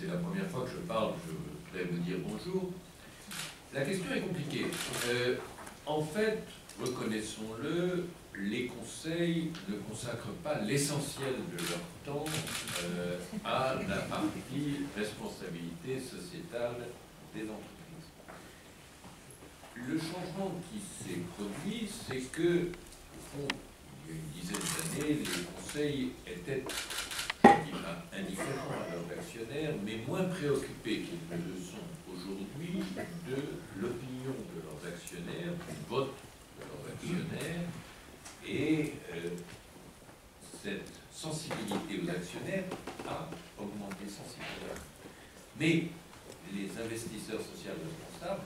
c'est la première fois que je parle, je voudrais vous dire bonjour. La question est compliquée. En fait, reconnaissons-le, les conseils ne consacrent pas l'essentiel de leur temps à la partie responsabilité sociétale des entreprises. Le changement qui s'est produit, c'est que, au fond, il y a une dizaine d'années, les conseils étaient, je dis pas indifférents à leurs actionnaires, mais moins préoccupés qu'ils ne le sont aujourd'hui de l'opinion de leurs actionnaires, du vote de leurs actionnaires, et cette sensibilité aux actionnaires a augmenté sensiblement. Mais les investisseurs sociaux responsables,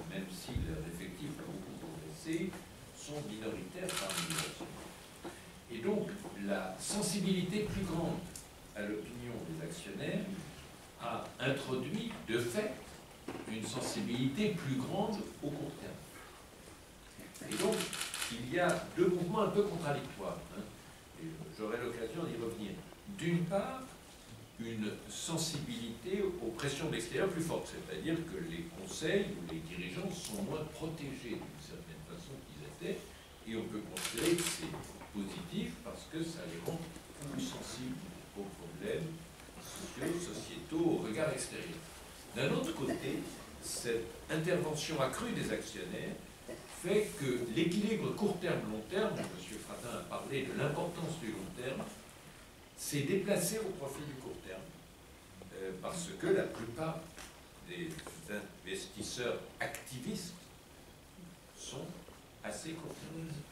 même si leur effectif a beaucoup progressé, sont minoritaires parmi les actionnaires. Et donc, la sensibilité plus grande à l'opinion des actionnaires a introduit, de fait, une sensibilité plus grande au court terme. Et donc, il y a deux mouvements un peu contradictoires, hein, et j'aurai l'occasion d'y revenir. D'une part, une sensibilité aux pressions de l'extérieur plus forte, c'est-à-dire que les conseils ou les dirigeants sont moins protégés d'une certaine façon qu'ils étaient, et on peut considérer que c'est positif parce que ça les rend plus sensibles aux problèmes sociaux, sociétaux, au regard extérieur. D'un autre côté, cette intervention accrue des actionnaires fait que l'équilibre court terme-long terme, M. Fratin a parlé de l'importance du long terme, s'est déplacé au profit du court terme, parce que la plupart des investisseurs activistes sont assez court termistes.